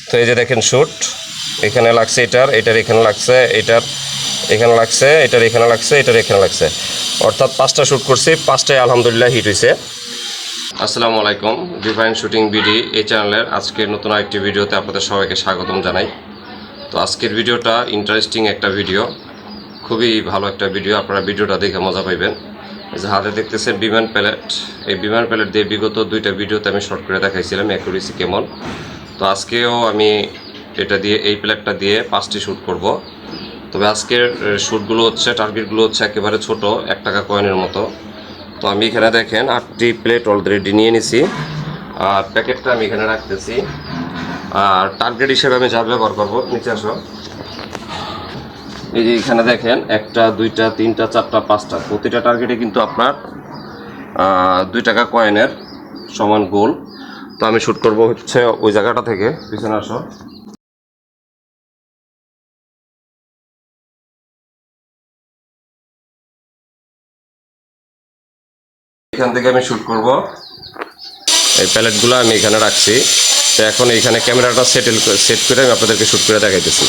তো এই যে দেখেন শ্যুট এখানে লাগছে, এটার এখানে লাগছে, এটার এখানে লাগছে, এটার এখানে লাগছে, এটার এখানে লাগছে, অর্থাৎ 5টা শ্যুট করছি, 5টাই আলহামদুলিল্লাহ হিট হয়েছে। আসসালামু আলাইকুম, ডিভাইন শুটিং বিডি এই চ্যানেলের আজকের নতুন আরেকটি ভিডিওতে আপনাদের সবাইকে স্বাগতম জানাই। তো আজকের ভিডিওটা ইন্টারেস্টিং একটা ভিডিও, খুবই ভালো একটা ভিডিও, আপনারা ভিডিওটা দেখে মজা পাইবেন। যে হাতে দেখতেছেন বিমান প্যালেট, এই বিমান প্যালেট দিয়ে বিগত 2টা ভিডিওতে আমি শর্ট করে দেখাইছিলাম অ্যাকুরেসি কেমন। তো আজকেও আমি এটা দিয়ে, এই প্যালেটটা দিয়ে 5টি শ্যুট করব। তবে আজকের শ্যুটগুলো হচ্ছে, টার্গেটগুলো হচ্ছে একেবারে ছোট, 1 টাকা কয়েনের মতো। তো আমি এখানে দেখেন 8টি প্লেট অলরেডি নিয়ে নিছি, আর প্যাকেটটা আমি এখানে রাখতেছি। আর টার্গেট হিসেবে আমি যা ব্যবহার করবো, নিচে আসো, এই যে এখানে দেখেন 1টা 2টা 3টা 4টা 5টা, প্রতিটা টার্গেটে কিন্তু আপনার 2 টাকা কয়েনের সমান গোল। তো আমি শ্যুট করব হচ্ছে ওই জায়গাটা থেকে, পিছনে আসো, এখান থেকে আমি শ্যুট করব। এই প্যালেটগুলো আমি এখানে রাখছি। তো এখন এইখানে ক্যামেরাটা সেট করে আমি আপনাদেরকে শ্যুট করে দেখাইতেছি।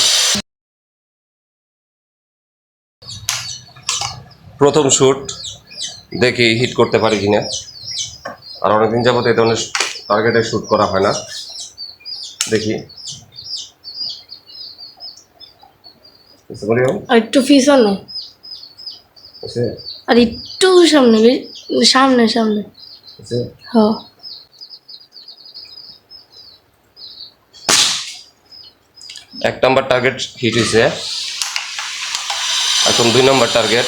প্রথম শ্যুট, দেখি হিট করতে পারি কিনা। আর অনেকদিন যাবত এই ধরনের টার্গেটে শ্যুট করা হয় না, দেখি। আর একটু পিছনে, আর একটু সামনে, সামনে সামনে। হ্যাঁ, 1 নম্বর টার্গেট হিট হয়েছে। এখন 2 নম্বর টার্গেট,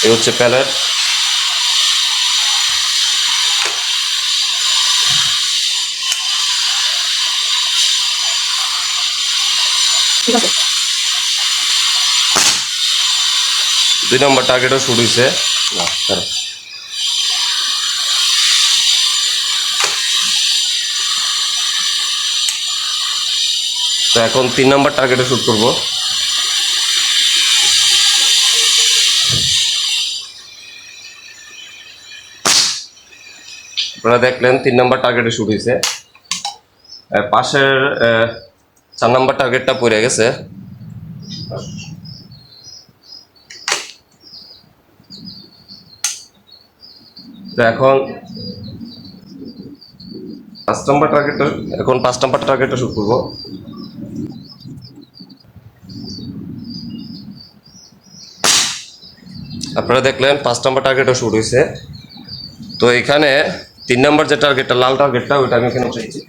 এই হচ্ছে প্যালেট। ঠিক আছে। 2 নম্বর টার্গেটও শুরু হয়েছে। তো এখন 3 নম্বর টার্গেটে শ্যুট করব। আপনারা দেখলেন 3 নম্বর টার্গেটে শ্যুট হয়েছে। পাশের 4 নম্বর টার্গেটটা পড়ে গেছে। তো এখন 5 নম্বর টার্গেটটা শ্যুট করব। আপনারা দেখলেন 5 নম্বর টার্গেটও শ্যুট হয়েছে। তো এখানে 3 নম্বর যে টার্গেটটা, লাল টার্গেটটা, ওইটা আমি এখানে উঠাইছি।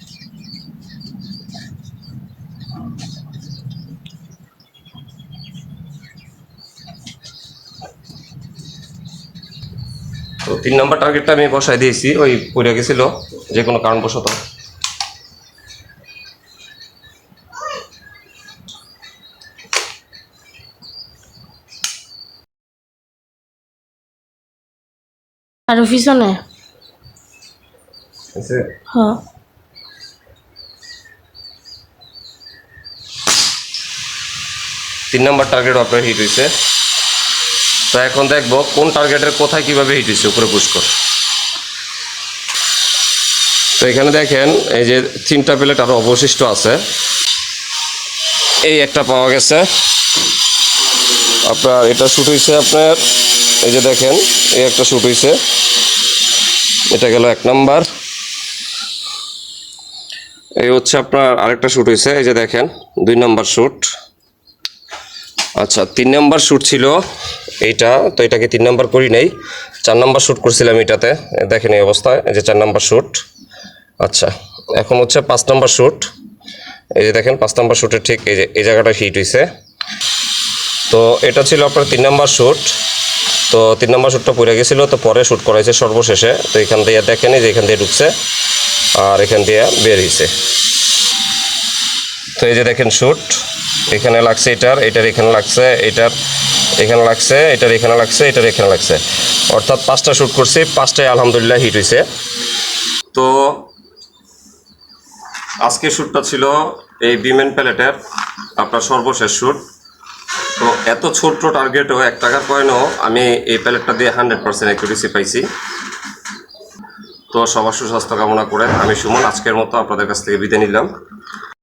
তো 3 নম্বর টার্গেটটা আমি বসাই দিয়েছি, ওই পড়ে গেছিল যে কোনো কারণবশত। আর পিছনে। হ্যাঁ, 3 নম্বর টার্গেট আপনার হিট হয়েছে। তো এখন দেখবো কোন টার্গেটের কোথায় কিভাবে হিট হয়েছে, উপরে পুশ কর। তো এখানে দেখেন এই যে 3টা প্লেট আরও অবশিষ্ট আছে। এই একটা পাওয়া গেছে আপনার, এটা শ্যুট হয়েছে আপনার, এই যে দেখেন এই একটা শ্যুট হয়েছে, এটা গেল 1 নম্বর। এই হচ্ছে আপনার আরেকটা শ্যুট হয়েছে, এই যে দেখেন 2 নম্বর শ্যুট। আচ্ছা, 3 নম্বর শ্যুট ছিল এইটা, তো এটাকে 3 নম্বর করি নাই, 4 নম্বর শ্যুট করছিলাম এটাতে, দেখেন এই অবস্থায়, এই যে 4 নম্বর শ্যুট। আচ্ছা, এখন হচ্ছে 5 নম্বর শ্যুট, এই যে দেখেন 5 নম্বর শ্যুটের ঠিক এই যে এই জায়গাটা হিট হয়েছে। তো এটা ছিল আপনার 3 নম্বর শ্যুট। তো 3 নম্বর শ্যুটটা পড়ে গেছিলো, তো পরে শ্যুট করাইছে সর্বশেষে। তো এখান দিয়ে দেখেন, এই যে এখান দিয়ে ঢুকছে আর এখান দিয়ে বের হয়েছে। তো এই যে দেখেন শ্যুট এখানে লাগছে, এটার এখানে লাগছে, এটার এখানে লাগছে, এটার এখানে লাগছে, এটার এখানে লাগছে, অর্থাৎ 5টা শ্যুট করছি, 5টাই আলহামদুলিল্লাহ হিট হয়েছে। তো আজকের শ্যুটটা ছিল এই বিমেন প্যালেটের আপনার সর্বশেষ শ্যুট। তো এত ছোট্ট টার্গেটও 1 টাকার কয়েনও আমি এই প্যালেটটা দিয়ে 100% অ্যাকুরেসি পাইছি। তো সবার সুস্বাস্থ্য কামনা করে আমি সুমন আজকের মতো আপনাদের কাছ থেকে বিদায় নিলাম।